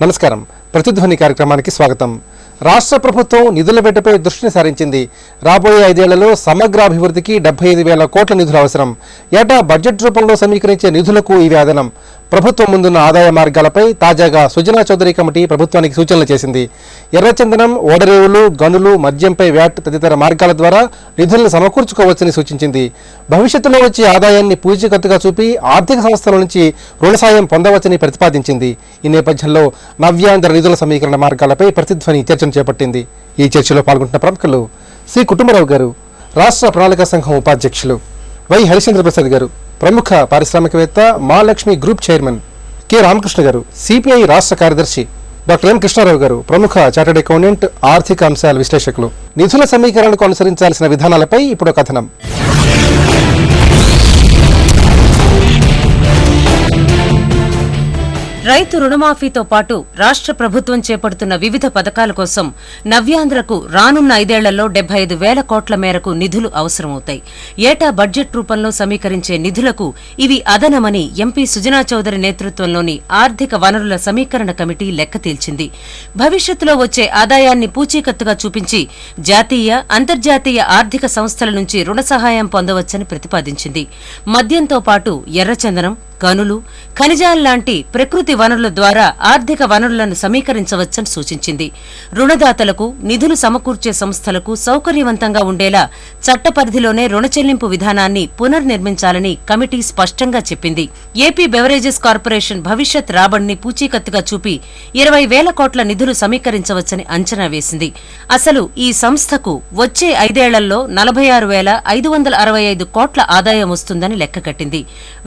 నమస్కారం. ప్రతిధ్వని కార్యక్రమానికి స్వాగతం. రాష్ట్ర ప్రభుత్వం నిధుల వేటపై దృష్టిని సారించింది. రాబోయే 5 ఏళ్లలో సమగ్ర అభివృద్ధికి 75,000 కోట్ల నిధులు అవసరం. ఏటా బడ్జెట్ రూపంలో సమీకరించే నిధులకు ఇవి అదనం. ప్రభుత్వం ముందున్న ఆదాయ మార్గాలపై తాజాగా సుజనా చౌదరి కమిటీ ప్రభుత్వానికి సూచనలు చేసింది. ఎర్రచందనం, ఓడరేవులు, గనులు, మద్యంపై వ్యాట్ తదితర మార్గాల ద్వారా నిధులను సమకూర్చుకోవచ్చని సూచించింది. భవిష్యత్తులో వచ్చే ఆదాయాన్ని పూచీకత్తుగా చూపి ఆర్థిక సంస్థల నుంచి రుణ సాయం పొందవచ్చని ప్రతిపాదించింది. ఈ నేపథ్యంలో నవ్యాంధ్ర నిధుల సమీకరణ మార్గాలపై ప్రతిధ్వని చర్చను చేపట్టింది. ఈ చర్చలో పాల్గొంటున్న ప్రముఖులు సి కుటుంబరావు గారు, రాష్ట్ర ప్రణాళిక సంఘం ఉపాధ్యక్షులు, వై హరిచంద్ర ప్రసాద్ గారు, ప్రముఖ పారిశ్రామికవేత్త, Mahalakshmi group chairman, K Ramakrishna గారు, సిపిఐ రాష్ట్ర కార్యదర్శి, డాక్టర్ ఎం కృష్ణారావు గారు, ప్రముఖ చార్టెడ్ అకౌంటెంట్, ఆర్థిక అంశాల విశ్లేషకులు. నిధుల సమీకరణకు అనుసరించాల్సిన విధానాలపై ఇప్పుడు కథనం. రైతు రుణమాఫీతో పాటు రాష్ట్ర ప్రభుత్వం చేపడుతున్న వివిధ పథకాల కోసం నవ్యాంధ్రకు రానున్న 5 ఏళ్లలో 75,000 కోట్ల మేరకు నిధులు అవసరమవుతాయి. ఏటా బడ్జెట్ రూపంలో సమీకరించే నిధులకు ఇవి అదనమని ఎంపీ సుజనా చౌదరి నేతృత్వంలోని ఆర్థిక వనరుల సమీకరణ కమిటీ లెక్క తేల్చింది. భవిష్యత్తులో వచ్చే ఆదాయాన్ని పూచీకత్తుగా చూపించి జాతీయ, అంతర్జాతీయ ఆర్థిక సంస్థల నుంచి రుణ సహాయం పొందవచ్చని ప్రతిపాదించింది. మద్యంతో పాటు ఎర్రచందనం, గనులు, ఖనిజాల్లాంటి ప్రకృతి వనరుల ద్వారా ఆర్థిక వనరులను సమీకరించవచ్చని సూచించింది. రుణదాతలకు, నిధులు సమకూర్చే సంస్థలకు సౌకర్యవంతంగా ఉండేలా చట్ట పరిధిలోనే రుణ చెల్లింపు విధానాన్ని పునర్నిర్మించాలని కమిటీ స్పష్టంగా చెప్పింది. ఏపీ బెవరేజెస్ కార్పొరేషన్ భవిష్యత్ రాబడిని పూచీకత్తుగా చూపి 20,000 కోట్ల నిధులు సమీకరించవచ్చని అంచనా వేసింది. అసలు ఈ సంస్థకు వచ్చే 5 ఏళ్లలో 46,565 కోట్ల ఆదాయం వస్తుందని లెక్కకట్టింది.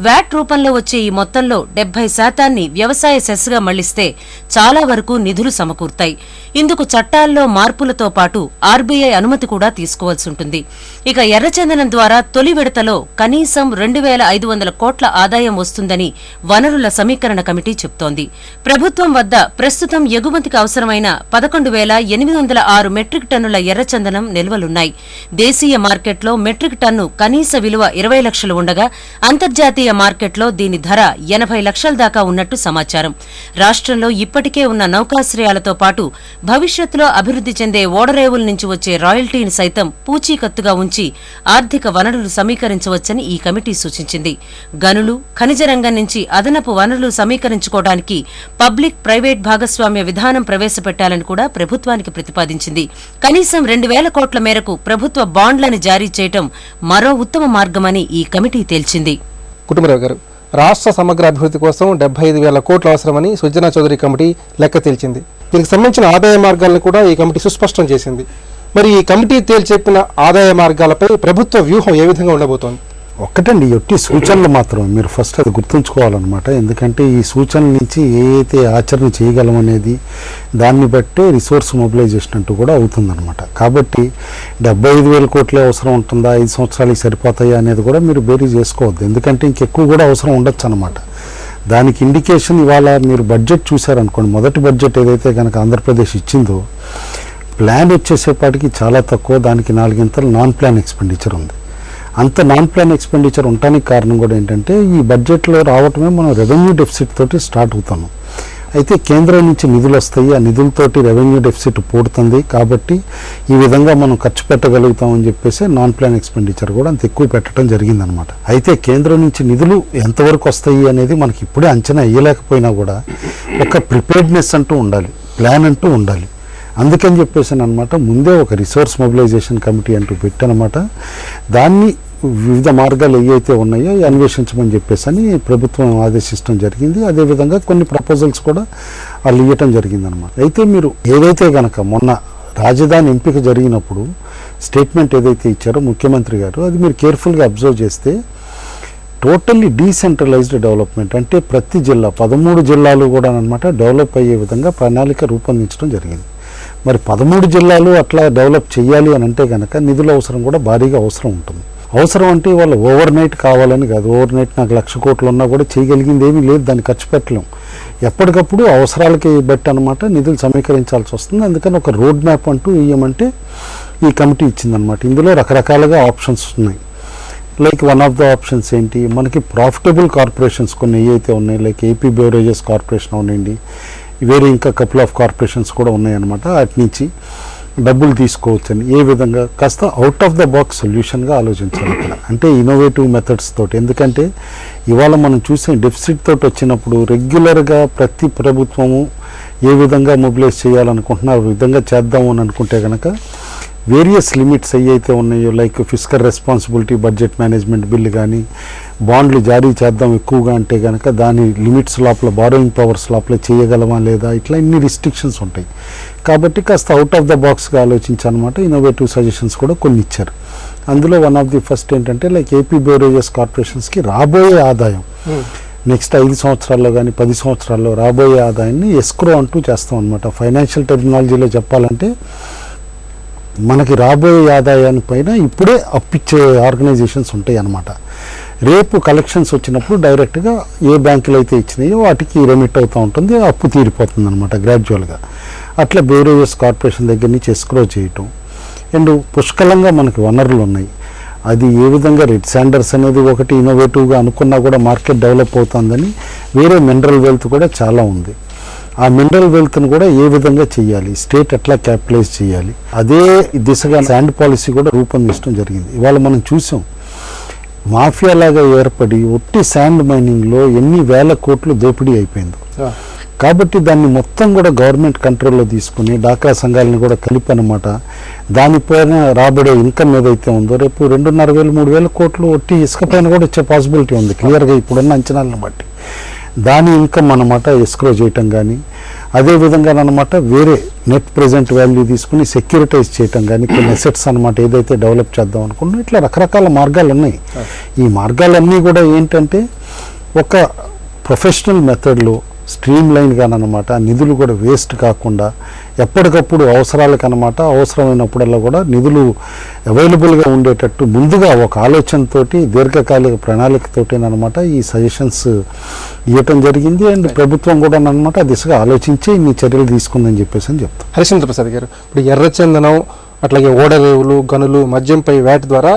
వ్యాట్ రూపంలో వచ్చే ఈ మొత్తంలో 70% వ్యవసాయ సెస్గా మళ్లిస్తే చాలా వరకు నిధులు సమకూర్తాయి. ఇందుకు చట్టాల్లో మార్పులతో పాటు ఆర్బీఐ అనుమతి కూడా తీసుకోవాల్సి ఉంటుంది. ఇక ఎర్రచందనం ద్వారా తొలి విడతలో కనీసం 2,500 కోట్ల ఆదాయం వస్తుందని వనరుల సమీకరణ కమిటీ చెబుతోంది. ప్రభుత్వం వద్ద ప్రస్తుతం ఎగుమతికి అవసరమైన 11,806 మెట్రిక్ టన్నుల ఎర్రచందనం నిల్వలున్నాయి. దేశీయ మార్కెట్లో మెట్రిక్ టన్ను కనీస విలువ 20 లక్షలు ఉండగా అంతర్జాతీయ మార్కెట్లో దీని ధర 80 లక్షల దాకా ఉన్నట్టు సమాచారం. రాష్ట్రంలో ఇప్పటికే ఉన్న నౌకాశ్రయాలతో పాటు భవిష్యత్తులో అభివృద్ధి చెందే ఓడరేవుల నుంచి వచ్చే రాయల్టీని సైతం పూచీకత్తుగా ఉంచి ఆర్థిక వనరులు సమీకరించవచ్చని ఈ కమిటీ సూచించింది. గనులు, ఖనిజ రంగం నుంచి అదనపు వనరులు సమీకరించుకోవడానికి పబ్లిక్ ప్రైవేట్ భాగస్వామ్య విధానం ప్రవేశపెట్టాలని కూడా ప్రభుత్వానికి ప్రతిపాదించింది. కనీసం 2,000 కోట్ల మేరకు ప్రభుత్వ బాండ్లను జారీ చేయడం మరో ఉత్తమ మార్గమని ఈ కమిటీ తేల్చింది. కుటుంబరావు గారు, రాష్ట్ర సమగ్ర అభివృద్ధి కోసం 75,000 కోట్లు అవసరమని సుజనా చౌదరి కమిటీ లెక్క తేల్చింది. దీనికి సంబంధించిన ఆదాయ మార్గాలను కూడా ఈ కమిటీ సుస్పష్టం చేసింది. మరి ఈ కమిటీ తేల్చెప్పిన ఆదాయ మార్గాలపై ప్రభుత్వ వ్యూహం ఏ విధంగా ఉండబోతోంది? ఒక్కటండి, ఒట్టి సూచనలు మాత్రం మీరు ఫస్ట్ అది గుర్తుంచుకోవాలన్నమాట. ఎందుకంటే ఈ సూచనల నుంచి ఏ ఆచరణ చేయగలం అనేది దాన్ని బట్టే రిసోర్స్ మొబిలైజేషన్ అంటూ కూడా అవుతుందన్నమాట. కాబట్టి 75,000 కోట్లే అవసరం ఉంటుందా, 5 సంవత్సరాలకి సరిపోతాయా అనేది కూడా మీరు బేరీ చేసుకోవద్దు. ఎందుకంటే ఇంకెక్కువ కూడా అవసరం ఉండొచ్చు అనమాట. దానికి ఇండికేషన్ ఇవాళ మీరు బడ్జెట్ చూశారనుకోండి, మొదటి బడ్జెట్ ఏదైతే కనుక ఆంధ్రప్రదేశ్ ఇచ్చిందో ప్లాన్ వచ్చేసేపాటికి చాలా తక్కువ, దానికి 4 ఇంతలు నాన్ ప్లాన్ ఎక్స్పెండిచర్ ఉంది. అంత నాన్ ప్లాన్ ఎక్స్పెండిచర్ ఉండటానికి కారణం కూడా ఏంటంటే ఈ బడ్జెట్లో రావటమే మనం రెవెన్యూ డెఫిసిట్ తోటి స్టార్ట్ అవుతాము. అయితే కేంద్రం నుంచి నిధులు వస్తాయి, ఆ నిధులతోటి రెవెన్యూ డెఫిసిట్ పూడుతుంది. కాబట్టి ఈ విధంగా మనం ఖర్చు పెట్టగలుగుతామని చెప్పేసి నాన్ ప్లాన్ ఎక్స్పెండిచర్ కూడా అంత ఎక్కువ పెట్టడం జరిగిందనమాట. అయితే కేంద్రం నుంచి నిధులు ఎంతవరకు వస్తాయి అనేది మనకి ఇప్పుడే అంచనా వేయలేకపోయినా కూడా ఒక ప్రిపేర్డ్నెస్ అంటూ ఉండాలి, ప్లాన్ అంటూ ఉండాలి. అందుకని చెప్పేసి అనమాట ముందే ఒక రిసోర్స్ మొబిలైజేషన్ కమిటీ అంటూ పెట్టనమాట. దాన్ని వివిధ మార్గాలు ఏవైతే ఉన్నాయో అన్వేషించమని చెప్పేసి అని ప్రభుత్వం ఆదేశించడం జరిగింది. అదేవిధంగా కొన్ని ప్రపోజల్స్ కూడా వాళ్ళు ఇవ్వటం జరిగిందనమాట. అయితే మీరు ఏదైతే కనుక మొన్న రాజధాని ఎంపిక జరిగినప్పుడు స్టేట్మెంట్ ఏదైతే ఇచ్చారో ముఖ్యమంత్రి గారు, అది మీరు కేర్ఫుల్గా అబ్జర్వ్ చేస్తే టోటల్లీ డీసెంట్రలైజ్డ్ డెవలప్మెంట్ అంటే ప్రతి జిల్లా 13 జిల్లాలు కూడా అనమాట డెవలప్ అయ్యే విధంగా ప్రణాళిక రూపొందించడం జరిగింది. మరి 13 జిల్లాలు అట్లా డెవలప్ చేయాలి అని అంటే కనుక నిధుల అవసరం కూడా భారీగా అవసరం ఉంటుంది. అవసరం అంటే వాళ్ళు ఓవర్ నైట్ కావాలని కాదు. ఓవర్ నైట్ నాకు 1,00,000 కోట్లు ఉన్నా కూడా చేయగలిగింది ఏమీ లేదు, దాన్ని ఖర్చు పెట్టలేం. ఎప్పటికప్పుడు అవసరాలకి బట్టి అనమాట నిధులు సమీకరించాల్సి వస్తుంది. అందుకని ఒక రోడ్ మ్యాప్ అంటూ ఇవ్వమంటే ఈ కమిటీ ఇచ్చిందనమాట. ఇందులో రకరకాలుగా ఆప్షన్స్ ఉన్నాయి. Like one of the options ఏంటి, మనకి ప్రాఫిటబుల్ కార్పొరేషన్స్ కొన్ని ఏవైతే ఉన్నాయి, లైక్ ఏపీ బెవరేజెస్ కార్పొరేషన్ అవనండి, వేరే ఇంకా కపుల్ ఆఫ్ కార్పొరేషన్స్ కూడా ఉన్నాయన్నమాట. వాటి నుంచి డబ్బులు తీసుకోవచ్చని ఏ విధంగా కాస్త అవుట్ ఆఫ్ ద బాక్స్ సొల్యూషన్గా ఆలోచించాలి ఇక్కడ, అంటే ఇన్నోవేటివ్ మెథడ్స్ తోటి. ఎందుకంటే ఇవాళ మనం చూసే డెఫిసిట్ తోటి వచ్చినప్పుడు రెగ్యులర్గా ప్రతి ప్రభుత్వము ఏ విధంగా మొబిలైజ్ చేయాలనుకుంటున్నా ఆ విధంగా చేద్దాము అని అనుకుంటే కనుక వేరియస్ లిమిట్స్ ఏవైతే ఉన్నాయో like fiscal responsibility, budget management bill కానీ, బాండ్లు జారీ చేద్దాం ఎక్కువగా అంటే కనుక దాని లిమిట్స్ లోపల, బారోయింగ్ పవర్స్ లోపల చేయగలమా లేదా, ఇట్లా ఇన్ని రిస్ట్రిక్షన్స్ ఉంటాయి. కాబట్టి కాస్త అవుట్ ఆఫ్ ద బాక్స్గా ఆలోచించనమాట. ఇన్నోవేటివ్ సజెషన్స్ కూడా కొన్ని ఇచ్చారు. అందులో వన్ ఆఫ్ ది ఫస్ట్ ఏంటంటే లైక్ ఏపీ బెవరేజెస్ కార్పొరేషన్స్కి రాబోయే ఆదాయం నెక్స్ట్ 5 సంవత్సరాల్లో కానీ 10 సంవత్సరాల్లో రాబోయే ఆదాయాన్ని ఎస్క్రో అంటూ చేస్తాం అనమాట. ఫైనాన్షియల్ టెర్మినాలజీలో చెప్పాలంటే మనకి రాబోయే ఆదాయాన్ని పైన ఇప్పుడే అప్పిచ్చే ఆర్గనైజేషన్స్ ఉంటాయి అన్నమాట. రేపు కలెక్షన్స్ వచ్చినప్పుడు డైరెక్ట్గా ఏ బ్యాంకులు అయితే ఇచ్చినాయో వాటికి రెమిట్ అవుతూ ఉంటుంది, అప్పు తీరిపోతుంది అనమాట గ్రాడ్యువల్గా. అట్లా బెవరేజెస్ కార్పొరేషన్ దగ్గర నుంచి ఎస్క్రో చేయటం. అండ్ పుష్కలంగా మనకి వనరులు ఉన్నాయి. అది ఏ విధంగా రెడ్ శాండర్స్ అనేది ఒకటి ఇన్నోవేటివ్గా అనుకున్నా కూడా మార్కెట్ డెవలప్ అవుతుందని వేరే మినరల్ వెల్త్ కూడా చాలా ఉంది. ఆ మినరల్ వెల్త్ను కూడా ఏ విధంగా చేయాలి, స్టేట్ ఎట్లా క్యాపిటలైజ్ చేయాలి, అదే దిశగా శాండ్ పాలసీ కూడా రూపొందించడం జరిగింది. ఇవాళ మనం చూసాం మాఫియా లాగా ఏర్పడి ఒట్టి శాండ్ మైనింగ్లో ఎన్ని వేల కోట్లు దోపిడీ అయిపోయింది. కాబట్టి దాన్ని మొత్తం కూడా గవర్నమెంట్ కంట్రోల్లో తీసుకుని డాక్రా సంఘాలను కూడా కలిపి అనమాట. దానిపైన రాబడే ఇన్కమ్ ఏదైతే ఉందో రేపు 2,500-3,000 కోట్లు ఒట్టి ఇసుక పైన కూడా వచ్చే పాసిబిలిటీ ఉంది క్లియర్గా ఇప్పుడున్న అంచనాలను బట్టి. దాని ఇన్కమ్ అన్నమాట ఎస్క్రో చేయటం కానీ, అదేవిధంగా అనమాట వేరే నెట్ ప్రెజెంట్ వాల్యూ తీసుకుని సెక్యూరిటైజ్ చేయటం కానీ, కొన్ని అసెట్స్ అనమాట ఏదైతే డెవలప్ చేద్దాం అనుకున్నా ఇట్లా రకరకాల మార్గాలు ఉన్నాయి. ఈ మార్గాలన్నీ కూడా ఏంటంటే ఒక ప్రొఫెషనల్ మెథడ్లో స్ట్రీమ్ లైన్గానమాట నిధులు కూడా వేస్ట్ కాకుండా ఎప్పటికప్పుడు అవసరాలకు అనమాట అవసరమైనప్పుడల్లా కూడా నిధులు అవైలబుల్గా ఉండేటట్టు ముందుగా ఒక ఆలోచనతోటి దీర్ఘకాలిక ప్రణాళికతోటేనమాట ఈ సజెషన్స్ ఇవ్వటం జరిగింది. అండ్ ప్రభుత్వం కూడా అనమాట ఆ దిశగా ఆలోచించి ఇన్ని చర్యలు తీసుకుందని చెప్పేసి అని చెప్తాం. హరిశ్చంద్ర ప్రసాద్ గారు, ఇప్పుడు ఎర్రచందనం అట్లాగే ఓడరేవులు, గనులు, మద్యంపై వ్యాట్ ద్వారా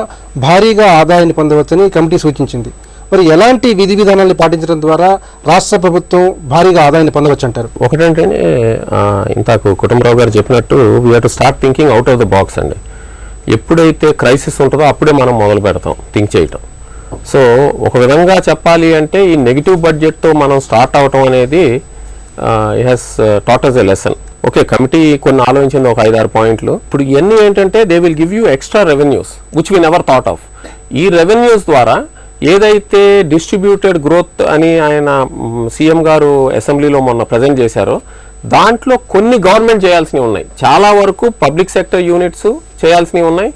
భారీగా ఆదాయాన్ని పొందవచ్చని కమిటీ సూచించింది. మరి ఎలాంటి విధి విధానాన్ని పాటించడం ద్వారా రాష్ట్ర ప్రభుత్వం భారీగా ఆదాయాన్ని పొందవచ్చు అంటారు? ఒకటంటేనే ఇంతకు కుటుంబరావు గారు చెప్పినట్టు we have to start thinking out of the box అండి. ఎప్పుడైతే క్రైసిస్ ఉంటుందో అప్పుడే మనం మొదలు పెడతాం థింక్ చేయటం. సో ఒక విధంగా చెప్పాలి అంటే ఈ నెగిటివ్ బడ్జెట్తో మనం స్టార్ట్ అవటం అనేది has taught us a lesson. Okay, committee కొన్ని ఆలోచించింది ఒక 5-6 పాయింట్లు. ఇప్పుడు ఇవన్నీ ఏంటంటే they will give you extra revenues which we never thought of. ఈ రెవెన్యూస్ ద్వారా ఏదైతే డిస్ట్రిబ్యూటెడ్ గ్రోత్ అని ఆయన సీఎం గారు అసెంబ్లీలో మొన్న ప్రజెంట్ చేశారో దాంట్లో కొన్ని గవర్నమెంట్ చేయాల్సినవి ఉన్నాయి, చాలా వరకు పబ్లిక్ సెక్టర్ యూనిట్స్ చేయాల్సినవి ఉన్నాయి,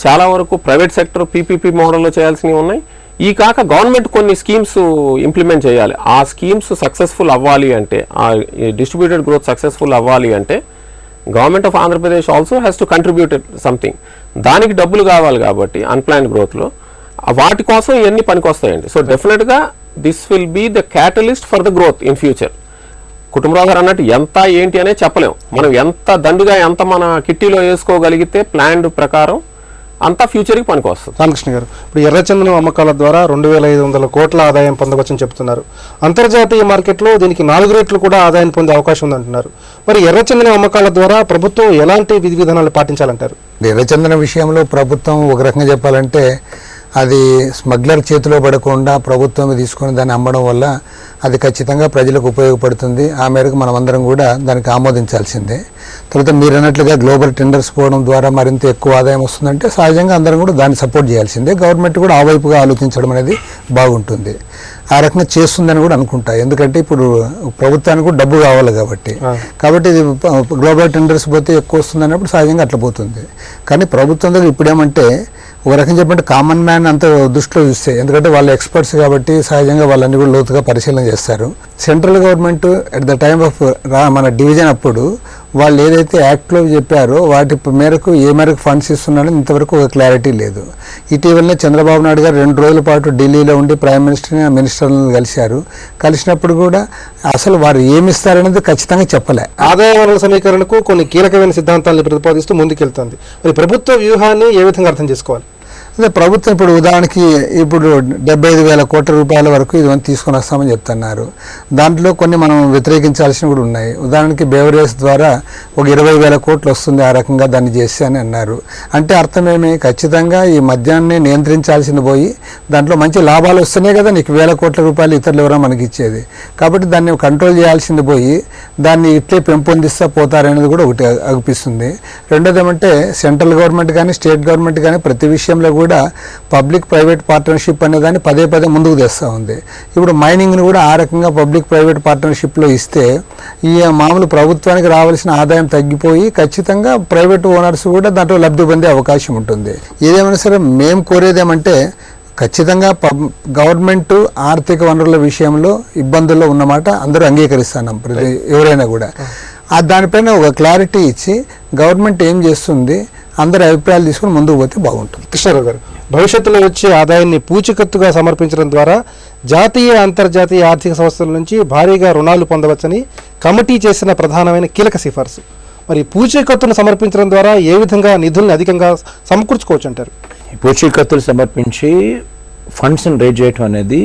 చాలా వరకు ప్రైవేట్ సెక్టర్ పీపీపీ మోడల్లో చేయాల్సినవి ఉన్నాయి. ఈ కాక గవర్నమెంట్ కొన్ని స్కీమ్స్ ఇంప్లిమెంట్ చేయాలి. ఆ స్కీమ్స్ సక్సెస్ఫుల్ అవ్వాలి అంటే, ఆ డిస్ట్రిబ్యూటెడ్ గ్రోత్ సక్సెస్ఫుల్ అవ్వాలి అంటే government of Andhra Pradesh also has to contribute something. దానికి డబ్బులు కావాలి కాబట్టి అన్ప్లాన్డ్ గ్రోత్లో వాటి కోసం ఇవన్నీ పనికొస్తాయండి. సో డెఫినెట్గా this will be the catalyst for the growth in future. Kutumbarao గారు అన్నట్టు ఎంత ఏంటి అనే చెప్పలేం. మనం ఎంత దండుగా ఎంత మన కిట్టీలో వేసుకోగలిగితే ప్లాన్డ్ ప్రకారం అంతా ఫ్యూచర్కి పనికొస్తుంది. రామకృష్ణ గారు, ఇప్పుడు ఎర్రచందనం అమ్మకాల ద్వారా 2,500 కోట్ల ఆదాయం పొందవచ్చని చెప్తున్నారు. అంతర్జాతీయ మార్కెట్లో దీనికి 4 రెట్లు కూడా ఆదాయం పొందే అవకాశం ఉందంటున్నారు. మరి ఎర్రచందనం అమ్మకాల ద్వారా ప్రభుత్వం ఎలాంటి విధి విధానాలు పాటించాలంటారు? ఎర్రచందనం విషయంలో ప్రభుత్వం ఒక రకంగా చెప్పాలంటే అది స్మగ్లర్ చేతిలో పడకుండా ప్రభుత్వం తీసుకొని దాన్ని అమ్మడం వల్ల అది ఖచ్చితంగా ప్రజలకు ఉపయోగపడుతుంది. ఆ మేరకు మనమందరం కూడా దానికి ఆమోదించాల్సిందే. తర్వాత మీరు అన్నట్లుగా గ్లోబల్ టెండర్స్ పోవడం ద్వారా మరింత ఎక్కువ ఆదాయం వస్తుందంటే సహజంగా అందరం కూడా దాన్ని సపోర్ట్ చేయాల్సిందే. గవర్నమెంట్ కూడా ఆ వైపుగా ఆలోచించడం అనేది బాగుంటుంది. ఆ రకంగా చేస్తుందని కూడా అనుకుంటా. ఎందుకంటే ఇప్పుడు ప్రభుత్వానికి కూడా డబ్బు కావాలి కాబట్టి ఇది గ్లోబల్ టెండర్స్ పోతే ఎక్కువ వస్తుంది అన్నప్పుడు సహజంగా అట్లా పోతుంది. కానీ ప్రభుత్వం దగ్గర ఇప్పుడేమంటే ఒక రకం చెప్పంటే కామన్ మ్యాన్ అంత దృష్టిలో చూస్తే, ఎందుకంటే వాళ్ళు ఎక్స్పర్ట్స్ కాబట్టి సహజంగా వాళ్ళని కూడా లోతుగా పరిశీలన చేస్తారు. Central government at the time of మన డివిజన్ అప్పుడు వాళ్ళు ఏదైతే యాక్ట్లో చెప్పారో వాటి మేరకు ఏ మేరకు ఫండ్స్ ఇస్తున్నారో ఇంతవరకు ఒక క్లారిటీ లేదు. ఇటీవలనే చంద్రబాబు నాయుడు గారు 2 రోజుల పాటు ఢిల్లీలో ఉండి ప్రైమ్ మినిస్టర్ని మినిస్టర్లను కలిసినప్పుడు కూడా అసలు వారు ఏమిస్తారనేది ఖచ్చితంగా చెప్పలే. ఆదాయ వనరుల సమీకరణకు కొన్ని కీలకమైన సిద్ధాంతాలను ప్రతిపాదిస్తూ ముందుకెళ్తుంది. మరి ప్రభుత్వ వ్యూహాన్ని ఏ విధంగా అర్థం చేసుకోవాలి? అదే ప్రభుత్వం ఇప్పుడు ఉదాహరణకి ఇప్పుడు 75,000 కోట్ల రూపాయల వరకు ఇది తీసుకొని వస్తామని చెప్తున్నారు. దాంట్లో కొన్ని మనం వ్యతిరేకించాల్సినవి కూడా ఉన్నాయి. ఉదాహరణకి బేవరేజ్ ద్వారా ఒక 20,000 కోట్లు వస్తుంది, ఆ రకంగా దాన్ని చేసి అని అన్నారు. అంటే అర్థమేమి, ఖచ్చితంగా ఈ మద్యాన్ని నియంత్రించాల్సింది పోయి దాంట్లో మంచి లాభాలు వస్తున్నాయి కదా, నీకు 1,000 కోట్ల రూపాయలు ఇతరులు ఎవరో మనకి ఇచ్చేది. కాబట్టి దాన్ని కంట్రోల్ చేయాల్సింది పోయి దాన్ని ఇట్లే పెంపొందిస్తా పోతారనేది కూడా ఒకటి అనిపిస్తుంది. రెండోది ఏమంటే సెంట్రల్ గవర్నమెంట్ కానీ స్టేట్ గవర్నమెంట్ కానీ ప్రతి విషయంలో కూడా పబ్లిక్ ప్రైవేట్ పార్ట్నర్షిప్ అనే దాన్ని పదే ముందుకు తెస్తూ ఉంది. ఇప్పుడు మైనింగ్ని కూడా ఆ రకంగా పబ్లిక్ ప్రైవేట్ పార్ట్నర్షిప్లో ఇస్తే ఈ మామూలు ప్రభుత్వానికి రావాల్సిన ఆదాయం తగ్గిపోయి ఖచ్చితంగా ప్రైవేట్ ఓనర్స్ కూడా దాంట్లో లబ్ధి పొందే అవకాశం ఉంటుంది. ఏదేమైనా సరే మేము కోరేదేమంటే ఖచ్చితంగా గవర్నమెంట్ ఆర్థిక వనరుల విషయంలో ఇబ్బందుల్లో ఉన్నమాట అందరూ అంగీకరిస్తున్నాం, ప్రతి ఎవరైనా కూడా. దానిపైన ఒక క్లారిటీ ఇచ్చి గవర్నమెంట్ ఏం చేస్తుంది అందరి అభిప్రాయాలు తీసుకుని ముందుకు పోతే బాగుంటుంది. కృష్ణారావు గారు, భవిష్యత్తులో వచ్చే ఆదాయాన్ని పూచికత్తుగా సమర్పించడం ద్వారా జాతీయ అంతర్జాతీయ ఆర్థిక సంస్థల నుంచి భారీగా రుణాలు పొందవచ్చని కమిటీ చేసిన ప్రధానమైన కీలక సిఫార్సు. మరి పూచీకత్తును సమర్పించడం ద్వారా ఏ విధంగా నిధుల్ని అధికంగా సమకూర్చుకోవచ్చు అంటారు? పూచీకత్తులు సమర్పించి ఫండ్స్ని రేజ్ చేయటం అనేది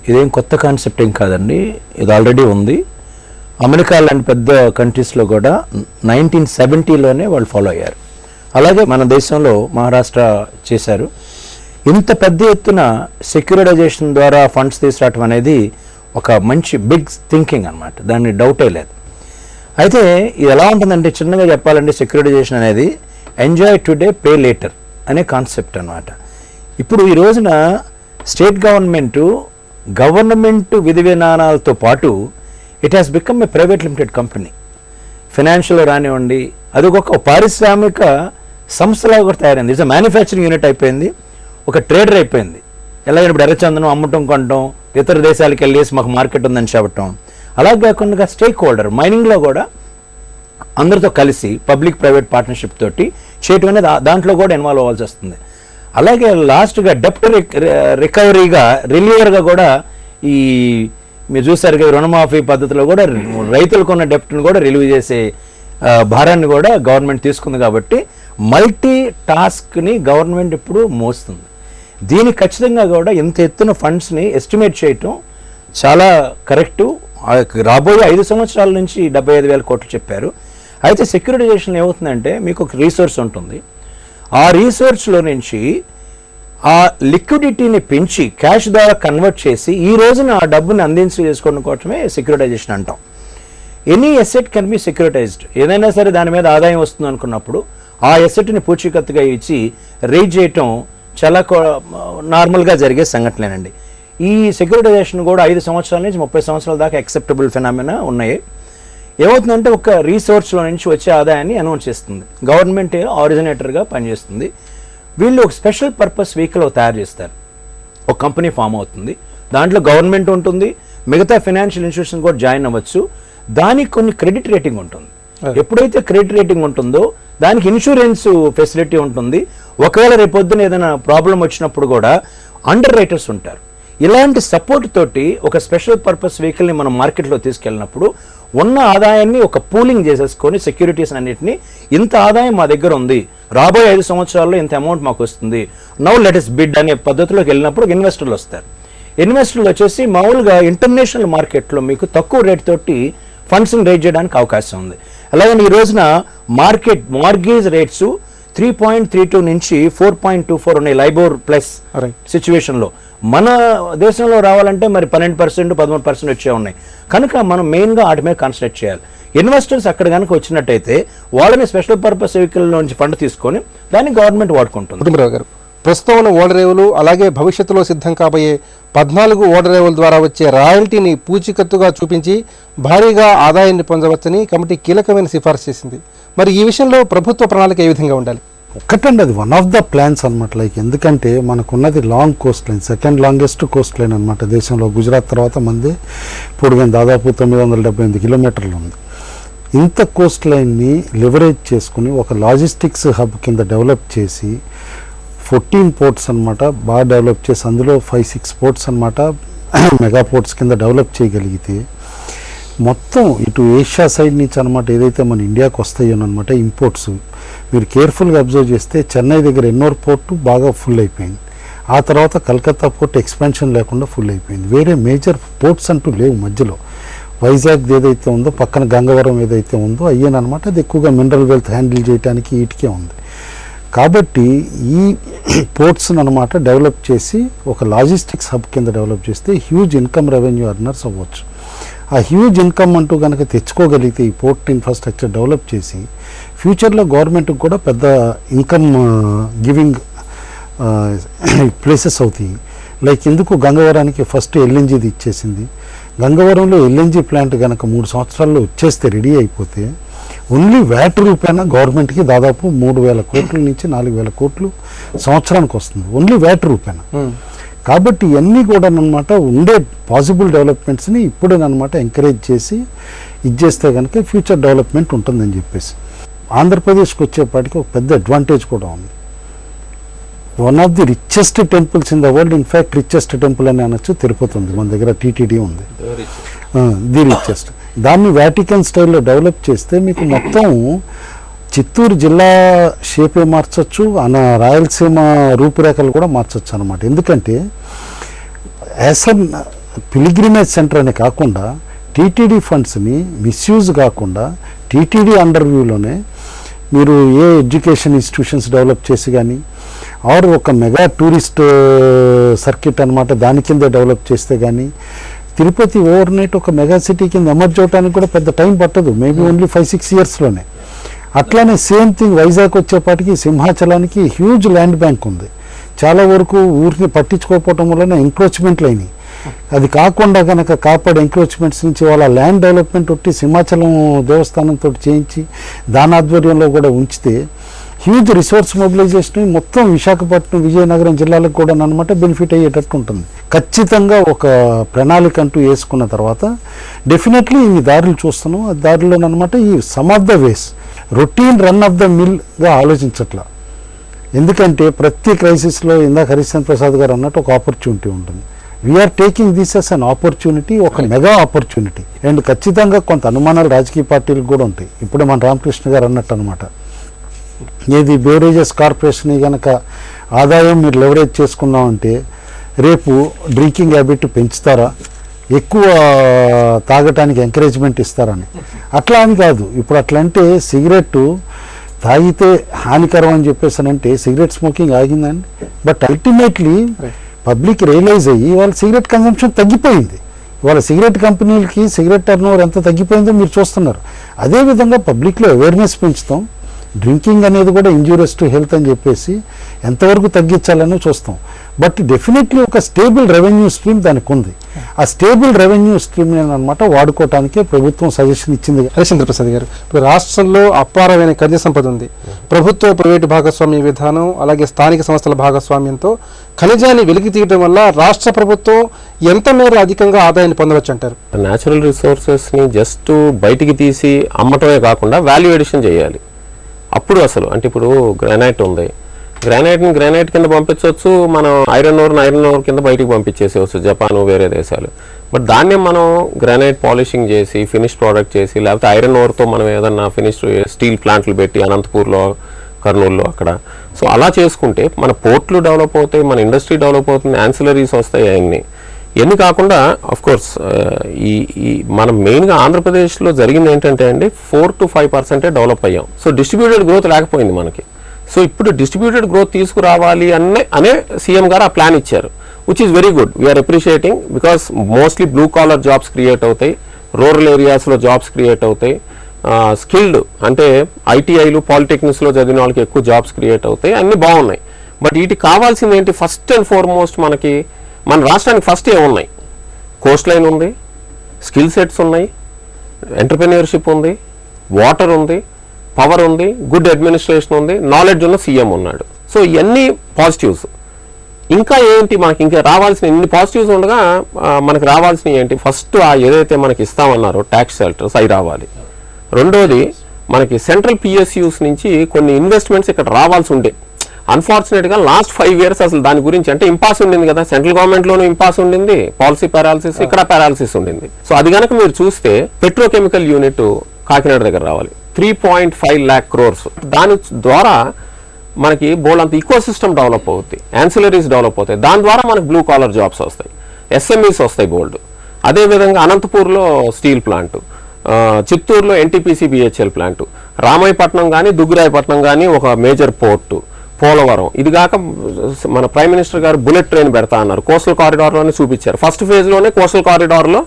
ఇదేం కొత్త కాన్సెప్ట్ ఏం కాదండి, ఇది ఆల్రెడీ ఉంది. అమెరికా లాంటి పెద్ద కంట్రీస్లో కూడా 1970లోనే వాళ్ళు ఫాలో అయ్యారు. అలాగే మన దేశంలో మహారాష్ట్ర చేశారు. ఇంత పెద్ద ఎత్తున సెక్యూరిటైజేషన్ ద్వారా ఫండ్స్ తీసుకురావటం అనేది ఒక మంచి బిగ్ థింకింగ్ అనమాట, దాన్ని డౌటే లేదు. అయితే ఇది ఎలా ఉంటుందంటే చిన్నగా చెప్పాలంటే సెక్యూరిటైజేషన్ అనేది ఎంజాయ్ టుడే పే లేటర్ అనే కాన్సెప్ట్ అనమాట. ఇప్పుడు ఈ రోజున స్టేట్ గవర్నమెంట్ విధి విధానాలతో పాటు it has become a private limited company. Financial రానివ్వండి, అది ఒక పారిశ్రామిక సంస్థలాగా కూడా తయారైంది. ఇట్స్ మ్యానుఫ్యాక్చరింగ్ యూనిట్ అయిపోయింది, ఒక ట్రేడర్ అయిపోయింది. ఎలా ఇప్పుడు ఎర్రచందనం అమ్మటం కొనటం, ఇతర దేశాలకు వెళ్ళేసి మాకు మార్కెట్ ఉందని చెప్పటం. అలా కాకుండా స్టేక్ హోల్డర్ మైనింగ్లో కూడా అందరితో కలిసి పబ్లిక్ ప్రైవేట్ పార్ట్నర్షిప్ తోటి చేయటం అనేది దాంట్లో కూడా ఇన్వాల్వ్ అవ్వాల్సి వస్తుంది. అలాగే లాస్ట్గా డెప్ట్ రికవరీగా రిలీవర్గా కూడా ఈ మీరు చూసారు కదా రుణమాఫీ పద్ధతిలో కూడా రైతులకు ఉన్న డెప్ట్ని కూడా రిలీవ్ చేసే భారాన్ని కూడా గవర్నమెంట్ తీసుకుంది. కాబట్టి మల్టీ టాస్క్ని గవర్నమెంట్ ఇప్పుడు మోస్తుంది. దీనికి ఖచ్చితంగా కూడా ఇంత ఎత్తున ఫండ్స్ని ఎస్టిమేట్ చేయటం చాలా కరెక్టు. రాబోయే 5 సంవత్సరాల నుంచి 75,000 కోట్లు చెప్పారు. అయితే సెక్యూరిటైజేషన్ ఏమవుతుందంటే మీకు ఒక రీసోర్స్ ఉంటుంది, ఆ రీసోర్స్లో నుంచి ఆ లిక్విడిటీని పెంచి క్యాష్ ద్వారా కన్వర్ట్ చేసి ఈ రోజున ఆ డబ్బుని చేసుకోవడం కోసమే సెక్యూరిటైజేషన్ అంటాం. Any asset can be securitised. ఏదైనా సరే దాని మీద ఆదాయం వస్తుంది అనుకున్నప్పుడు ఆ ఎసెట్ని పూచీకత్తుగా ఇచ్చి రేజ్ చేయటం చాలా నార్మల్గా జరిగే సంఘటనేనండి. ఈ సెక్యూరిటైజేషన్ కూడా 5 సంవత్సరాల నుంచి 30 సంవత్సరాల దాకా యాక్సెప్టబుల్ ఫినామినా ఉన్నాయి. ఏమవుతుందంటే ఒక రీసోర్స్లో నుంచి వచ్చే ఆదాయాన్ని అనౌన్స్ చేస్తుంది, గవర్నమెంట్ ఆరిజినేటర్గా పనిచేస్తుంది. వీళ్ళు ఒక స్పెషల్ పర్పస్ వెహికల్ తయారు చేస్తారు, ఒక కంపెనీ ఫామ్ అవుతుంది, దాంట్లో గవర్నమెంట్ ఉంటుంది, మిగతా ఫైనాన్షియల్ ఇన్స్టిట్యూషన్ కూడా జాయిన్ అవ్వచ్చు. దానికి కొన్ని క్రెడిట్ రేటింగ్ ఉంటుంది. ఎప్పుడైతే క్రెడిట్ రేటింగ్ ఉంటుందో దానికి ఇన్సూరెన్స్ ఫెసిలిటీ ఉంటుంది. ఒకవేళ రేపొద్దున ఏదైనా ప్రాబ్లం వచ్చినప్పుడు కూడా అండర్ రైటర్స్ ఉంటారు. ఇలాంటి సపోర్ట్ తోటి ఒక స్పెషల్ పర్పస్ వెహికల్ని మనం మార్కెట్లో తీసుకెళ్ళినప్పుడు ఉన్న ఆదాయాన్ని ఒక పూలింగ్ చేసేసుకొని సెక్యూరిటీస్ అన్నింటినీ ఇంత ఆదాయం మా దగ్గర ఉంది, రాబోయే 5 సంవత్సరాల్లో ఇంత అమౌంట్ మాకు వస్తుంది, నౌ లెట్ us బిడ్ అనే పద్ధతిలోకి వెళ్ళినప్పుడు ఇన్వెస్టర్లు వస్తారు. ఇన్వెస్టర్లు వచ్చేసి మామూలుగా ఇంటర్నేషనల్ మార్కెట్లో మీకు తక్కువ రేట్ తోటి ఫండ్స్ని రేజ్ చేయడానికి అవకాశం ఉంది. అలాగే ఈ రోజున మార్గేజ్ రేట్స్ 3.32 నుంచి 4.24 ఉన్నాయి లైబోర్ ప్లస్ సిచ్యువేషన్లో. మన దేశంలో రావాలంటే మరి 12%, 13% వచ్చే ఉన్నాయి. కనుక మనం మెయిన్గా వాటి మీద కాన్సన్ట్రేట్ చేయాలి. ఇన్వెస్టర్స్ అక్కడ కనుక వచ్చినట్టయితే వాళ్ళని స్పెషల్ పర్పస్ వెహికల్ నుంచి ఫండ్ తీసుకొని దాన్ని గవర్నమెంట్ వాడుకుంటుంది. కుటుంబరావు గారు, ప్రస్తుతం ఉన్న ఓడరేవులు అలాగే భవిష్యత్తులో సిద్ధం కాబోయే 14 ఓడరేవుల ద్వారా వచ్చే రాయల్టీని పూచికత్తుగా చూపించి భారీగా ఆదాయాన్ని పొందవచ్చని కమిటీ కీలకమైన సిఫార్సు చేసింది. మరి ఈ విషయంలో ప్రభుత్వ ప్రణాళిక ఏ విధంగా ఉండాలి? ఒక్కటండి, అది వన్ ఆఫ్ ద ప్లాన్స్ అనమాట. లైక్ ఎందుకంటే మనకున్నది long Coast line, second longest Coast line అనమాట దేశంలో. గుజరాత్ తర్వాత మంది పొడుగైన దాదాపు 978 కిలోమీటర్లు ఉంది. ఇంత కోస్ట్ లైన్ని లివరేజ్ చేసుకుని ఒక లాజిస్టిక్స్ హబ్ కింద డెవలప్ చేసి 14 పోర్ట్స్ అనమాట బాగా డెవలప్ చేసి అందులో 5-6 పోర్ట్స్ అనమాట మెగా పోర్ట్స్ కింద డెవలప్ చేయగలిగితే మొత్తం ఇటు ఏషియా సైడ్ నుంచి అనమాట ఏదైతే మన ఇండియాకి వస్తాయో అనమాట ఇంపోర్ట్స్ మీరు కేర్ఫుల్గా అబ్జర్వ్ చేస్తే చెన్నై దగ్గర ఎన్నోర్ పోర్టు బాగా ఫుల్ అయిపోయింది. ఆ తర్వాత కలకత్తా పోర్ట్ ఎక్స్పాన్షన్ లేకుండా ఫుల్ అయిపోయింది. వేరే మేజర్ పోర్ట్స్ అంటూ లేవు మధ్యలో. వైజాగ్ ఏదైతే ఉందో పక్కన గంగవరం ఏదైతే ఉందో అయ్యేనమాట, అది ఎక్కువగా మినరల్ వెల్త్ హ్యాండిల్ చేయడానికి వీటికే ఉంది. కాబట్టి ఈ పోర్ట్స్ని అనమాట డెవలప్ చేసి ఒక లాజిస్టిక్స్ హబ్ కింద డెవలప్ చేస్తే హ్యూజ్ ఇన్కమ్ రెవెన్యూ అర్నర్స్ అవ్వచ్చు. ఆ హ్యూజ్ ఇన్కమ్ అంటూ కనుక తెచ్చుకోగలిగితే ఈ పోర్ట్ ఇన్ఫ్రాస్ట్రక్చర్ డెవలప్ చేసి ఫ్యూచర్లో గవర్నమెంట్కి కూడా పెద్ద ఇన్కమ్ గివింగ్ ప్లేసెస్ అవుతాయి. లైక్ ఎందుకు గంగవరానికి ఫస్ట్ ఎల్ఎన్జీది ఇచ్చేసింది. గంగవరంలో ఎల్ఎన్జీ ప్లాంట్ కనుక 3 సంవత్సరాల్లో వచ్చేస్తే రెడీ అయిపోతే ఓన్లీ వ్యాట్ రూపాయన గవర్నమెంట్కి దాదాపు 3,000 కోట్ల నుంచి 4,000 కోట్లు సంవత్సరానికి వస్తుంది, ఓన్లీ వ్యాట్ రూపాయన. కాబట్టి ఇవన్నీ కూడా అనమాట ఉండే పాసిబుల్ డెవలప్మెంట్స్ని ఇప్పుడేనమాట ఎంకరేజ్ చేసి ఇచ్చేస్తే కనుక ఫ్యూచర్ డెవలప్మెంట్ ఉంటుందని చెప్పేసి. ఆంధ్రప్రదేశ్కి వచ్చేపాటికి ఒక పెద్ద అడ్వాంటేజ్ కూడా ఉంది. One of the richest temples in the world, in fact richest temple అని అనొచ్చు, తిరుపతి ఉంది. మన దగ్గర టీటీడీ ఉంది, ది రిచెస్ట్. దాన్ని వాటికన్ స్టైల్లో డెవలప్ చేస్తే మీకు మొత్తం చిత్తూరు జిల్లా షేపే మార్చచ్చు, రాయలసీమ రూపురేఖలు కూడా మార్చచ్చు అనమాట. ఎందుకంటే యాజ్ అన్ పిలిగ్రిమేజ్ సెంటర్ అనే కాకుండా టీటీడీ ఫండ్స్ని మిస్యూజ్ కాకుండా టీటీడీ అండర్ వ్యూలోనే మీరు ఏ ఎడ్యుకేషన్ ఇన్స్టిట్యూషన్స్ డెవలప్ చేసి కానీ ఆర్ ఒక మెగా టూరిస్ట్ సర్కిట్ అనమాట దాని కింద డెవలప్ చేస్తే కానీ తిరుపతి ఓవర్ నైట్ ఒక మెగా సిటీ కింద ఎమర్జ్ అవడానికి కూడా పెద్ద టైం పట్టదు, మేబీ ఓన్లీ 5-6 ఇయర్స్లోనే. అట్లానే సేమ్ థింగ్ వైజాగ్ వచ్చేపాటికి సింహాచలానికి హ్యూజ్ ల్యాండ్ బ్యాంక్ ఉంది. చాలా వరకు ఊరిని పట్టించుకోకపోవటం వలన ఎంక్రోచ్మెంట్లు అయినాయి. అది కాకుండా కనుక కాపాడే ఎంక్రోచ్మెంట్స్ నుంచి వాళ్ళ ల్యాండ్ డెవలప్మెంట్ ఒకటి సింహాచలం దేవస్థానంతో చేయించి దాని ఆధ్వర్యంలో కూడా ఉంచితే హ్యూజ్ రిసోర్స్ మొబిలైజేషన్ మొత్తం విశాఖపట్నం విజయనగరం జిల్లాలకు కూడా అనమాట బెనిఫిట్ అయ్యేటట్టు ఉంటుంది. ఖచ్చితంగా ఒక ప్రణాళిక అంటూ వేసుకున్న తర్వాత డెఫినెట్లీ ఇన్ని దారులు చూస్తున్నాం. ఆ దారిలోనమాట ఈ some of the ways routine run of the మిల్గా ఆలోచించట్లా. ఎందుకంటే ప్రతి క్రైసిస్లో ఇందాక హరిశ్చంద్ర ప్రసాద్ గారు అన్నట్టు ఒక ఆపర్చునిటీ ఉంటుంది. We are taking this as an opportunity, ఒక మెగా ఆపర్చునిటీ. అండ్ ఖచ్చితంగా కొంత అనుమానాలు రాజకీయ పార్టీలకు కూడా ఉంటాయి. ఇప్పుడు మన రామకృష్ణ గారు అన్నట్టు అనమాట, ఏది బెవరేజెస్ కార్పొరేషన్ కనుక ఆదాయం మీరు లెవరేజ్ చేసుకున్నామంటే రేపు డ్రింకింగ్ హ్యాబిట్ పెంచుతారా, ఎక్కువ తాగటానికి ఎంకరేజ్మెంట్ ఇస్తారని. అట్లా అని కాదు. ఇప్పుడు అట్లా అంటే సిగరెట్ తాగితే హానికరం అని చెప్పేసానంటే సిగరెట్ స్మోకింగ్ ఆగిందండి. బట్ అల్టిమేట్లీ పబ్లిక్ రియలైజ్ అయ్యి వాళ్ళ సిగరెట్ కన్సంప్షన్ తగ్గిపోయింది. వాళ్ళ సిగరెట్ కంపెనీలకి సిగరెట్ టర్నోవర్ ఎంత తగ్గిపోయిందో మీరు చూస్తున్నారు. అదేవిధంగా పబ్లిక్లో అవేర్నెస్ పెంచుతాం. డ్రింకింగ్ అనేది కూడా ఇంజూరియస్ టు హెల్త్ అని చెప్పేసి ఎంతవరకు తగ్గించాలని చూస్తాం. బట్ డెఫినెట్లీ ఒక స్టేబుల్ రెవెన్యూ స్ట్రీమ్ దానికి ఉంది. ఆ స్టేబుల్ రెవెన్యూ స్ట్రీమ్ అనమాట వాడుకోవటానికే ప్రభుత్వం సజెషన్ ఇచ్చింది. హరిశ్చంద్ర ప్రసాద్ గారు, ఇప్పుడు రాష్ట్రంలో అపారమైన ఖనిజ సంపద ఉంది. ప్రభుత్వ ప్రైవేటు భాగస్వామ్య విధానం అలాగే స్థానిక సంస్థల భాగస్వామ్యంతో ఖనిజాన్ని వెలికి తీయడం వల్ల రాష్ట్ర ప్రభుత్వం ఎంత మేర అధికంగా ఆదాయాన్ని పొందవచ్చు అంటారు? న్యాచురల్ రిసోర్సెస్ని జస్ట్ బయటికి తీసి అమ్మటమే కాకుండా వాల్యూ ఎడిషన్ చేయాలి. అప్పుడు అసలు అంటే ఇప్పుడు గ్రానైట్ ఉంది, గ్రానైట్ కింద పంపించవచ్చు, మనం ఐరన్ ఓర్ కింద బయటికి పంపించేసేవచ్చు జపాన్ వేరే దేశాలు. బట్ దాన్నే మనం గ్రానైట్ పాలిషింగ్ చేసి ఫినిష్ ప్రోడక్ట్ చేసి లేకపోతే ఐరన్ ఓర్తో మనం ఏదన్నా ఫినిష్ స్టీల్ ప్లాంట్లు పెట్టి అనంతపూర్లో కర్నూలులో అక్కడ సో అలా చేసుకుంటే మన పోర్ట్లు డెవలప్ అవుతాయి, మన ఇండస్ట్రీ డెవలప్ అవుతుంది, యాన్సిలరీస్ వస్తాయి. ఇవన్నీ కాకుండా అఫ్ కోర్స్ ఈ మనం మెయిన్గా ఆంధ్రప్రదేశ్లో జరిగింది ఏంటంటే అండి 4 to 5% డెవలప్ అయ్యాం. సో డిస్ట్రిబ్యూటెడ్ గ్రోత్ లేకపోయింది మనకి. సో ఇప్పుడు డిస్ట్రిబ్యూటెడ్ గ్రోత్ తీసుకురావాలి అనే సీఎం గారు ఆ ప్లాన్ ఇచ్చారు, which is very good. We are appreciating because mostly blue collar jobs create అవుతాయి, రూరల్ ఏరియాస్లో జాబ్స్ క్రియేట్ అవుతాయి, స్కిల్డ్ అంటే ఐటీఐలు పాలిటెక్నిక్స్లో చదివిన వాళ్ళకి ఎక్కువ జాబ్స్ క్రియేట్ అవుతాయి, అన్నీ బాగున్నాయి. బట్ వీటికి కావాల్సింది ఏంటి? ఫస్ట్ అండ్ ఫార్మోస్ట్ మనకి మన రాష్ట్రానికి ఫస్ట్ ఏమున్నాయి? కోస్ట్ లైన్ ఉంది, స్కిల్ సెట్స్ ఉన్నాయి, ఎంటర్ప్రెన్యూర్షిప్ ఉంది, వాటర్ ఉంది, పవర్ ఉంది, గుడ్ అడ్మినిస్ట్రేషన్ ఉంది, నాలెడ్జ్ ఉన్న సీఎం ఉన్నాడు. సో ఇవన్నీ పాజిటివ్స్. ఇంకా ఏంటి మనకి ఇంకా రావాల్సిన ఇన్ని పాజిటివ్స్ ఉండగా మనకి రావాల్సినవి ఏంటి? ఫస్ట్ ఏదైతే మనకి ఇస్తామన్నారో ట్యాక్స్ షెల్టర్స్ అవి రావాలి. రెండోది మనకి సెంట్రల్ పిఎస్యూస్ నుంచి కొన్ని ఇన్వెస్ట్మెంట్స్ ఇక్కడ రావాల్సి ఉండే. అన్ఫార్చునేట్గా లాస్ట్ 5 years అసలు దాని గురించి అంటే ఇంపాస్ ఉండింది కదా, సెంట్రల్ గవర్నమెంట్లోనూ ఇంపాస్ ఉండింది, పాలసీ పారాలిసిస్, ఇక్కడ పారాలిసిస్ ఉండింది. సో అది కనుక మీరు చూస్తే పెట్రోకెమికల్ యూనిట్ కాకినాడ దగ్గర రావాలి, 3.5 lakh crores. దాని ద్వారా మనకి బోల్డ్ అంత ఈకో సిస్టమ్ డెవలప్ అవుతుంది, యాన్సిలరీస్ డెవలప్ అవుతాయి, దాని ద్వారా మనకి బ్లూ కాలర్ జాబ్స్ వస్తాయి, ఎస్ఎంఈస్ వస్తాయి బోల్డ్. అదేవిధంగా అనంతపూర్లో స్టీల్ ప్లాంట్, చిత్తూరులో ఎన్టీపీసీ బిహెచ్ఎల్ ప్లాంట్, రామాయపట్నం కానీ దుగ్గిరాయపట్నం కానీ ఒక మేజర్ పోర్టు, పోలవరం. ఇది కాక మన ప్రైమ్ మినిస్టర్ గారు బుల్లెట్ ట్రైన్ పెడతా అన్నారు, కోస్టల్ కారిడార్లోనే చూపించారు. ఫస్ట్ ఫేజ్లోనే కోస్టల్ కారిడార్లో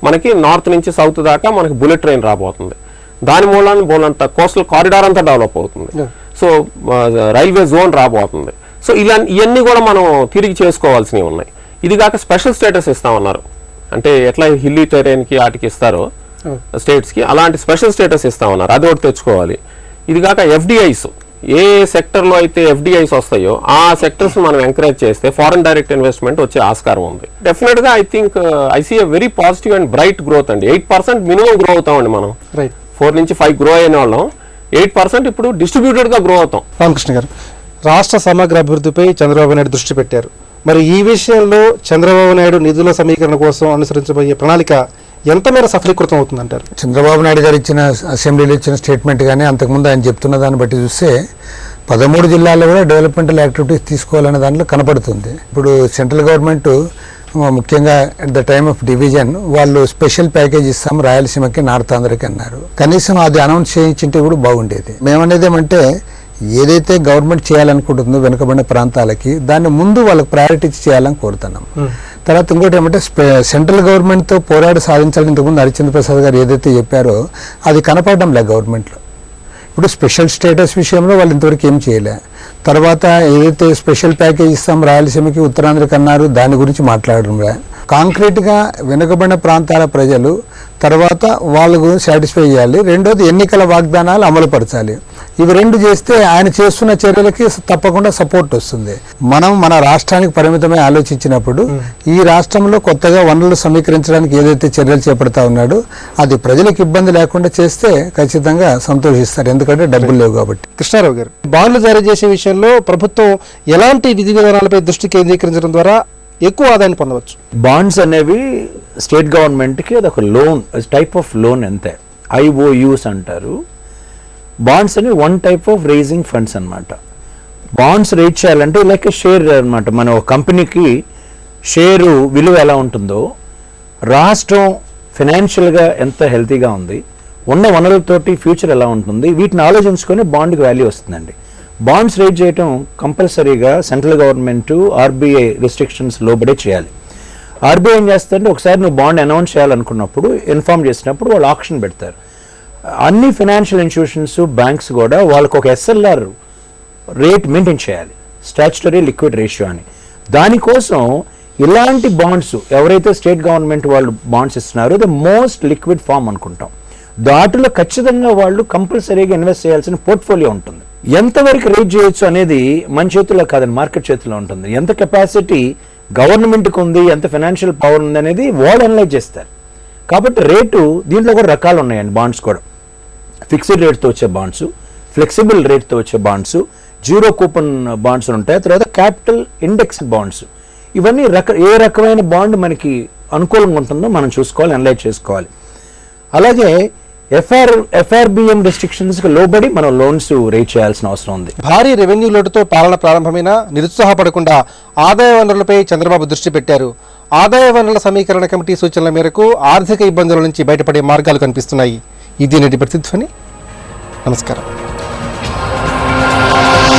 మనకి నార్త్ నుంచి సౌత్ దాకా మనకి బుల్లెట్ ట్రైన్ రాబోతుంది. దాని మూలాన్ని బోలంత కోస్టల్ కారిడార్ అంతా డెవలప్ అవుతుంది. సో రైల్వే జోన్ రాబోతుంది. సో ఇవన్నీ కూడా మనం తిరిగి చేసుకోవాల్సినవి ఉన్నాయి. ఇది కాక స్పెషల్ స్టేటస్ ఇస్తామన్నారు, అంటే ఎట్లా హిల్లీ టెరైన్కి వాటికి ఇస్తారో స్టేట్స్కి, అలాంటి స్పెషల్ స్టేటస్ ఇస్తామన్నారు, అది ఒకటి తెచ్చుకోవాలి. ఇది కాక ఎఫ్డిఐస్, ఏ సెక్టర్లో అయితే ఎఫ్డిఐస్ వస్తాయో ఆ సెక్టర్స్ మనం ఎంకరేజ్ చేస్తే ఫారెన్ డైరెక్ట్ ఇన్వెస్ట్మెంట్ వచ్చే ఆస్కారం ఉంది. డెఫినెట్గా I think I see a very positive and bright growth అండి. 8% మినిమం గ్రో అవుతామండి మనం. 4 నుంచి 5 గ్రో అయిన వాళ్ళం, 8% ఇప్పుడు డిస్ట్రిబ్యూటెడ్గా గ్రో అవుతాం. రామకృష్ణ గారు, రాష్ట్ర సమగ్ర అభివృద్ధిపై చంద్రబాబు నాయుడు దృష్టి పెట్టారు. మరి ఈ విషయంలో చంద్రబాబు నాయుడు నిధుల సమీకరణ కోసం అనుసరించబోయే ప్రణాళిక ఎంత మేర సఫలీకృతం అవుతుందంటారు? చంద్రబాబు నాయుడు గారు ఇచ్చిన అసెంబ్లీలో ఇచ్చిన స్టేట్మెంట్ కానీ అంతకుముందు ఆయన చెప్తున్న దాన్ని బట్టి చూస్తే 13 జిల్లాల్లో కూడా డెవలప్మెంటల్ యాక్టివిటీస్ తీసుకోవాలనే దాంట్లో కనపడుతుంది. ఇప్పుడు సెంట్రల్ గవర్నమెంట్ ముఖ్యంగా at the time of division వాళ్ళు స్పెషల్ ప్యాకేజ్ ఇస్తాం రాయలసీమకి, నార్త్ ఆంధ్రకి అన్నారు. కనీసం అది అనౌన్స్ చేయించింటే కూడా బాగుండేది. మేమనేది ఏమంటే ఏదైతే గవర్నమెంట్ చేయాలనుకుంటుందో వెనుకబడిన ప్రాంతాలకి దాన్ని ముందు వాళ్ళకి ప్రయారిటీ చేయాలని కోరుతున్నాం. తర్వాత ఇంకోటి ఏమంటే సెంట్రల్ గవర్నమెంట్తో పోరాడి సాధించాలని ఇంతకుముందు హరిచంద్ర ప్రసాద్ గారు ఏదైతే చెప్పారో అది కనపడడం లేదు గవర్నమెంట్లో. ఇప్పుడు స్పెషల్ స్టేటస్ విషయంలో వాళ్ళు ఇంతవరకు ఏం చేయలే. తర్వాత ఏదైతే స్పెషల్ ప్యాకేజ్ ఇస్తాం రాయలసీమకి, ఉత్తరాంధ్రకి అన్నారు, దాని గురించి మాట్లాడడం లే. కాంక్రీట్గా వెనుకబడిన ప్రాంతాల ప్రజలు తర్వాత వాళ్ళకు సాటిస్ఫై చేయాలి. రెండోది ఎన్నికల వాగ్దానాలు అమలుపరచాలి. ఇవి 2 చేస్తే ఆయన చేస్తున్న చర్యలకి తప్పకుండా సపోర్ట్ వస్తుంది. మనం మన రాష్ట్రానికి పరిమితమై ఆలోచించినప్పుడు ఈ రాష్ట్రంలో కొత్తగా వనరులు సమీకరించడానికి ఏదైతే చర్యలు చేపడతా ఉన్నాడో అది ప్రజలకు ఇబ్బంది లేకుండా చేస్తే ఖచ్చితంగా సంతోషిస్తారు, ఎందుకంటే డబ్బులు లేవు కాబట్టి. కృష్ణారావు గారు, బాండ్లు జారీ చేసే విషయంలో ప్రభుత్వం ఎలాంటి విధి విధానాలపై దృష్టి కేంద్రీకరించడం ద్వారా ఎక్కువ ఆదాయాన్ని పొందవచ్చు? బాండ్స్ అనేవి స్టేట్ గవర్నమెంట్కి అదొక లోన్, టైప్ ఆఫ్ లోన్. అంతే, IOUs అంటారు. బాండ్స్ అని 1 టైప్ ఆఫ్ రేజింగ్ ఫండ్స్ అనమాట. బాండ్స్ రేట్ చేయాలంటే లైక్ షేర్ అనమాట. మన ఒక కంపెనీకి షేరు విలువ ఎలా ఉంటుందో, రాష్ట్రం ఫైనాన్షియల్గా ఎంత హెల్తీగా ఉంది, ఉన్న వనరులతోటి ఫ్యూచర్ ఎలా ఉంటుంది, వీటిని ఆలోచించుకొని బాండ్కి వాల్యూ వస్తుందండి. బాండ్స్ రేట్ చేయటం కంపల్సరీగా సెంట్రల్ గవర్నమెంట్ RBI రిస్ట్రిక్షన్స్ లోబడే చేయాలి. RBI ఏం చేస్తుందంటే ఒకసారి నువ్వు బాండ్ అనౌన్స్ చేయాలనుకున్నప్పుడు, ఇన్ఫార్మ్ చేసినప్పుడు వాళ్ళు ఆప్షన్ పెడతారు. అన్ని ఫైనాన్షియల్ ఇన్స్టిట్యూషన్స్, బ్యాంక్స్ కూడా వాళ్ళకు ఒక SLR రేట్ మెయింటైన్ చేయాలి, స్టాచ్యుటరీ లిక్విడ్ రేషియో అని. దానికోసం ఇలాంటి బాండ్స్ ఎవరైతే స్టేట్ గవర్నమెంట్ వాళ్ళు బాండ్స్ ఇస్తున్నారో ద మోస్ట్ లిక్విడ్ ఫామ్ అనుకుంటాం. దాటిలో ఖచ్చితంగా వాళ్ళు కంపల్సరీగా ఇన్వెస్ట్ చేయాల్సిన పోర్ట్ఫోలియో ఉంటుంది. ఎంతవరకు రేట్ చేయొచ్చు అనేది మన చేతిలో కాదని మార్కెట్ చేతిలో ఉంటుంది. ఎంత కెపాసిటీ గవర్నమెంట్కి ఉంది, ఎంత ఫైనాన్షియల్ పవర్ ఉంది అనేది వాళ్ళు అనలైజ్ చేస్తారు. కాబట్టి రేటు దీంట్లో కూడా రకాలు ఉన్నాయండి. బాండ్స్ కూడా ఫిక్స్డ్ రేట్తో వచ్చే బాండ్స్, ఫ్లెక్సిబుల్ రేట్తో వచ్చే బాండ్స్, జీరో కూపన్ బాండ్స్ ఉంటాయి. తర్వాత క్యాపిటల్ ఇండెక్స్ బాండ్స్. ఇవన్నీ ఏ రకమైన బాండ్ మనకి అనుకూలంగా ఉంటుందో మనం చూసుకోవాలి, అనలైజ్ చేసుకోవాలి. అలాగే FRBM రెస్ట్రిక్షన్స్కి లోబడి మనం లోన్స్ రేట్ చేయాల్సిన అవసరం ఉంది. భారీ రెవెన్యూ లోటుతో పాలన ప్రారంభమైన నిరుత్సాహపడకుండా ఆదాయ వనరులపై చంద్రబాబు దృష్టి పెట్టారు. ఆదాయ వనరుల సమీకరణ కమిటీ సూచనల మేరకు ఆర్థిక ఇబ్బందుల నుంచి బయటపడే మార్గాలు కనిపిస్తున్నాయి. ఇది నేటి ప్రతిధ్వని. నమస్కారం.